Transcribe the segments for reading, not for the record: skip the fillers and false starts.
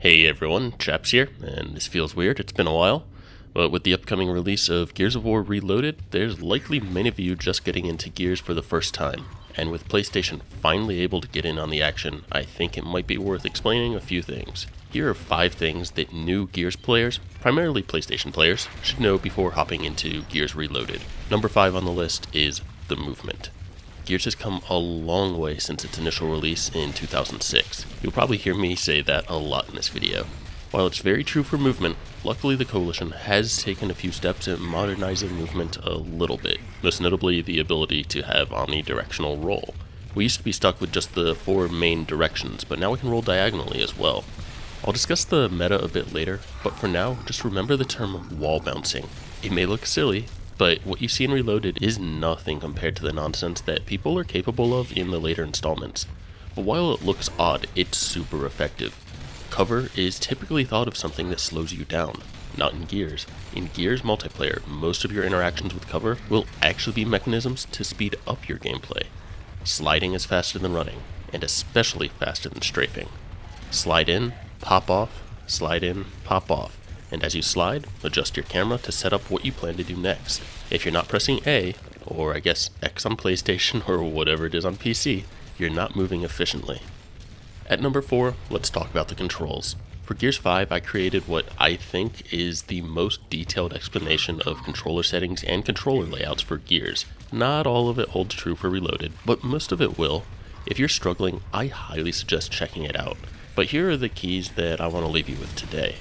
Hey everyone, Chaps here, and this feels weird, it's been a while, but with the upcoming release of Gears of War Reloaded, there's likely many of you just getting into Gears for the first time, and with PlayStation finally able to get in on the action, I think it might be worth explaining a few things. Here are 5 things that new Gears players, primarily PlayStation players, should know before hopping into Gears Reloaded. Number 5 on the list is the movement. Gears has come a long way since its initial release in 2006. You'll probably hear me say that a lot in this video. While it's very true for movement, luckily the Coalition has taken a few steps in modernizing movement a little bit, most notably the ability to have omnidirectional roll. We used to be stuck with just the 4 main directions, but now we can roll diagonally as well. I'll discuss the meta a bit later, but for now, just remember the term wall bouncing. It may look silly, but what you see in Reloaded is nothing compared to the nonsense that people are capable of in the later installments. But while it looks odd, it's super effective. Cover is typically thought of something that slows you down, not in Gears. In Gears multiplayer, most of your interactions with cover will actually be mechanisms to speed up your gameplay. Sliding is faster than running, and especially faster than strafing. Slide in, pop off, slide in, pop off. And as you slide, adjust your camera to set up what you plan to do next. If you're not pressing A, or I guess X on PlayStation or whatever it is on PC, you're not moving efficiently. At number 4, let's talk about the controls. For Gears 5, I created what I think is the most detailed explanation of controller settings and controller layouts for Gears. Not all of it holds true for Reloaded, but most of it will. If you're struggling, I highly suggest checking it out. But here are the keys that I want to leave you with today.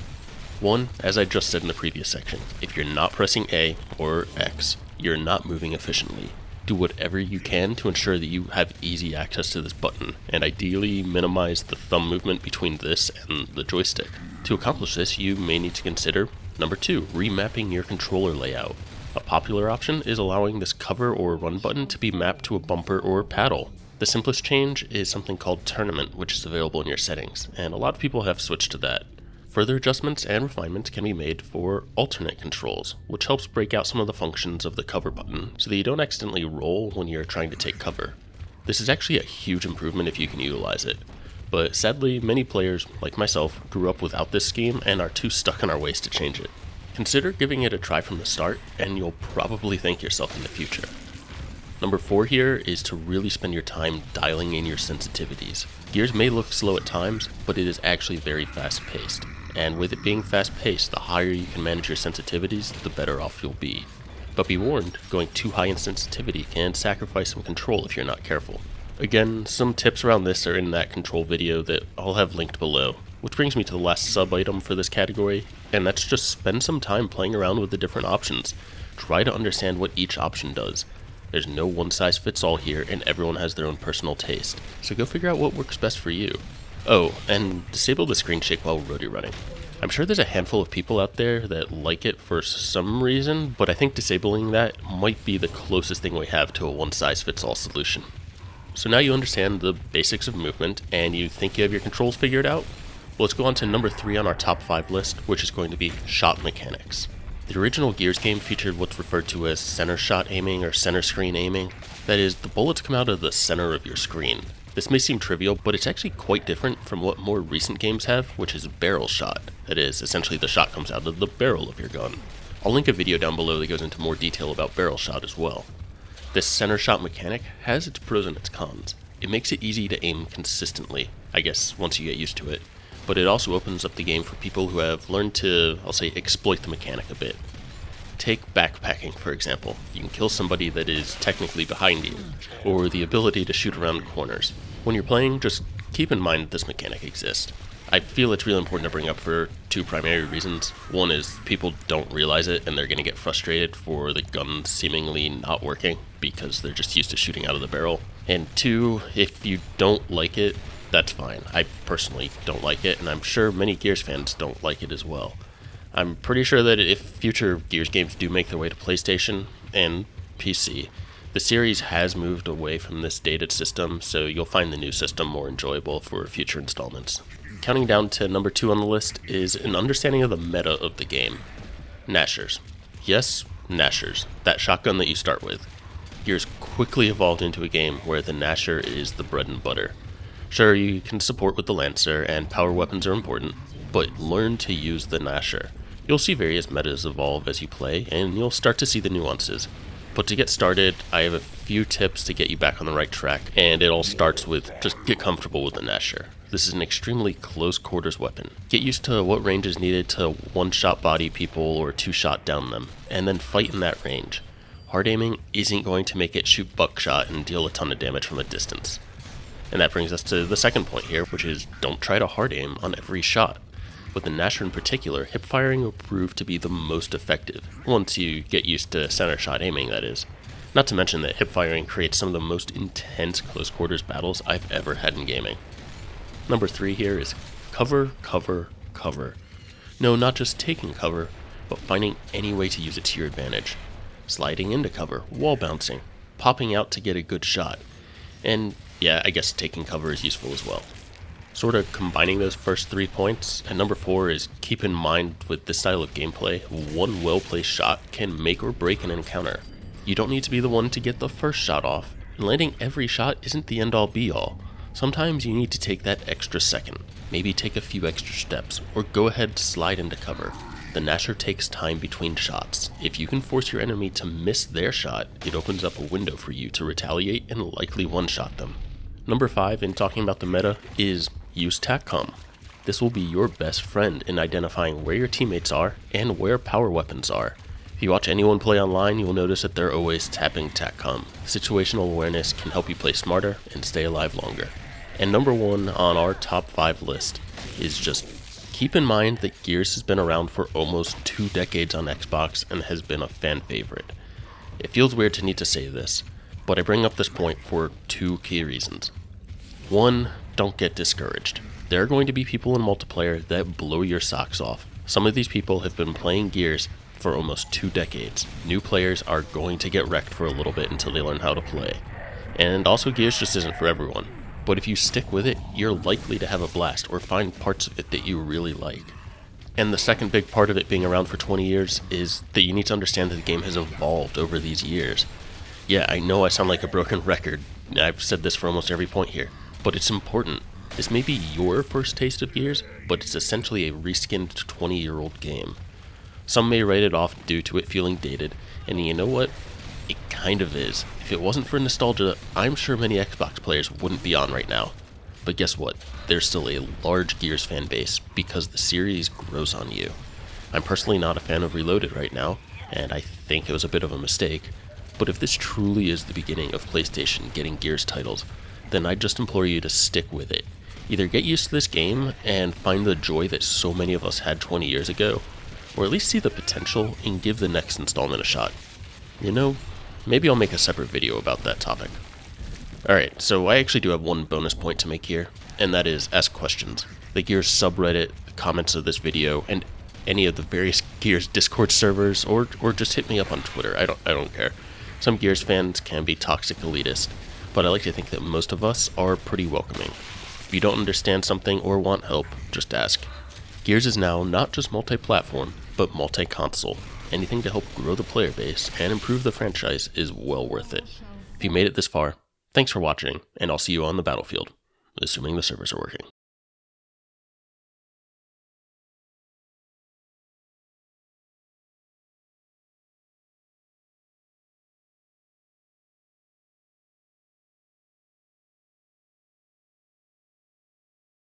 1, as I just said in the previous section, if you're not pressing A or X, you're not moving efficiently. Do whatever you can to ensure that you have easy access to this button, and ideally minimize the thumb movement between this and the joystick. To accomplish this, you may need to consider, number 2, remapping your controller layout. A popular option is allowing this cover or run button to be mapped to a bumper or paddle. The simplest change is something called Tournament, which is available in your settings, and a lot of people have switched to that. Further adjustments and refinements can be made for alternate controls, which helps break out some of the functions of the cover button so that you don't accidentally roll when you're trying to take cover. This is actually a huge improvement if you can utilize it, but sadly many players, like myself, grew up without this scheme and are too stuck in our ways to change it. Consider giving it a try from the start, and you'll probably thank yourself in the future. Number 4 here is to really spend your time dialing in your sensitivities. Gears may look slow at times, but it is actually very fast-paced. And with it being fast-paced, the higher you can manage your sensitivities, the better off you'll be. But be warned, going too high in sensitivity can sacrifice some control if you're not careful. Again, some tips around this are in that control video that I'll have linked below. Which brings me to the last sub-item for this category, and that's just spend some time playing around with the different options. Try to understand what each option does. There's no one-size-fits-all here, and everyone has their own personal taste, so go figure out what works best for you. Oh, and disable the screen shake while roadie running. I'm sure there's a handful of people out there that like it for some reason, but I think disabling that might be the closest thing we have to a one-size-fits-all solution. So now you understand the basics of movement, and you think you have your controls figured out? Well, let's go on to number 3 on our top 5 list, which is going to be shot mechanics. The original Gears game featured what's referred to as center shot aiming or center screen aiming. That is, the bullets come out of the center of your screen. This may seem trivial, but it's actually quite different from what more recent games have, which is barrel shot. That is, essentially the shot comes out of the barrel of your gun. I'll link a video down below that goes into more detail about barrel shot as well. This center shot mechanic has its pros and its cons. It makes it easy to aim consistently, I guess once you get used to it, but it also opens up the game for people who have learned to, I'll say, exploit the mechanic a bit. Take backpacking, for example. You can kill somebody that is technically behind you, or the ability to shoot around corners. When you're playing, just keep in mind that this mechanic exists. I feel it's really important to bring up for 2 primary reasons. One is people don't realize it, and they're going to get frustrated for the gun seemingly not working, because they're just used to shooting out of the barrel. And 2, if you don't like it, that's fine. I personally don't like it, and I'm sure many Gears fans don't like it as well. I'm pretty sure that if future Gears games do make their way to PlayStation and PC, the series has moved away from this dated system, so you'll find the new system more enjoyable for future installments. Counting down to number 2 on the list is an understanding of the meta of the game. Nashers. Yes, Nashers. That shotgun that you start with. Gears quickly evolved into a game where the Nasher is the bread and butter. Sure, you can support with the Lancer, and power weapons are important, but learn to use the Gnasher. You'll see various metas evolve as you play, and you'll start to see the nuances. But to get started, I have a few tips to get you back on the right track, and it all starts with just get comfortable with the Gnasher. This is an extremely close quarters weapon. Get used to what range is needed to one-shot body people or two-shot down them, and then fight in that range. Hard aiming isn't going to make it shoot buckshot and deal a ton of damage from a distance. And that brings us to the second point here, which is don't try to hard aim on every shot. With the Gnasher in particular, hip firing will prove to be the most effective, once you get used to center shot aiming, that is. Not to mention that hip firing creates some of the most intense close quarters battles I've ever had in gaming. Number 3 here is cover, cover, cover. No, not just taking cover, but finding any way to use it to your advantage. Sliding into cover, wall bouncing, popping out to get a good shot. And yeah, I guess taking cover is useful as well. Sort of combining those first 3 points, and number 4 is keep in mind with this style of gameplay, one well-placed shot can make or break an encounter. You don't need to be the one to get the first shot off, and landing every shot isn't the end-all be-all. Sometimes you need to take that extra second, maybe take a few extra steps, or go ahead and slide into cover. The Gnasher takes time between shots. If you can force your enemy to miss their shot, it opens up a window for you to retaliate and likely one-shot them. Number 5 in talking about the meta is use Tac-Com. This will be your best friend in identifying where your teammates are and where power weapons are. If you watch anyone play online, you will notice that they're always tapping Tac-Com. Situational awareness can help you play smarter and stay alive longer. And number 1 on our top 5 list is just keep in mind that Gears has been around for almost 2 decades on Xbox and has been a fan favorite. It feels weird to need to say this, but I bring up this point for 2 key reasons. 1, don't get discouraged. There are going to be people in multiplayer that blow your socks off. Some of these people have been playing Gears for almost 2 decades. New players are going to get wrecked for a little bit until they learn how to play. And also Gears just isn't for everyone. But if you stick with it, you're likely to have a blast or find parts of it that you really like. And the second big part of it being around for 20 years is that you need to understand that the game has evolved over these years. Yeah, I know I sound like a broken record. I've said this for almost every point here, but it's important. This may be your first taste of Gears, but it's essentially a reskinned 20-year-old game. Some may write it off due to it feeling dated, and you know what? It kind of is. If it wasn't for nostalgia, I'm sure many Xbox players wouldn't be on right now. But guess what? There's still a large Gears fan base because the series grows on you. I'm personally not a fan of Reloaded right now, and I think it was a bit of a mistake, but if this truly is the beginning of PlayStation getting Gears titles, then I just implore you to stick with it. Either get used to this game and find the joy that so many of us had 20 years ago, or at least see the potential and give the next installment a shot. You know, maybe I'll make a separate video about that topic. Alright, so I actually do have one bonus point to make here, and that is ask questions. The Gears subreddit, comments of this video, and any of the various Gears Discord servers, or just hit me up on Twitter. I don't care. Some Gears fans can be toxic elitist, but I like to think that most of us are pretty welcoming. If you don't understand something or want help, just ask. Gears is now not just multi-platform, but multi-console. Anything to help grow the player base and improve the franchise is well worth it. If you made it this far, thanks for watching, and I'll see you on the battlefield, assuming the servers are working.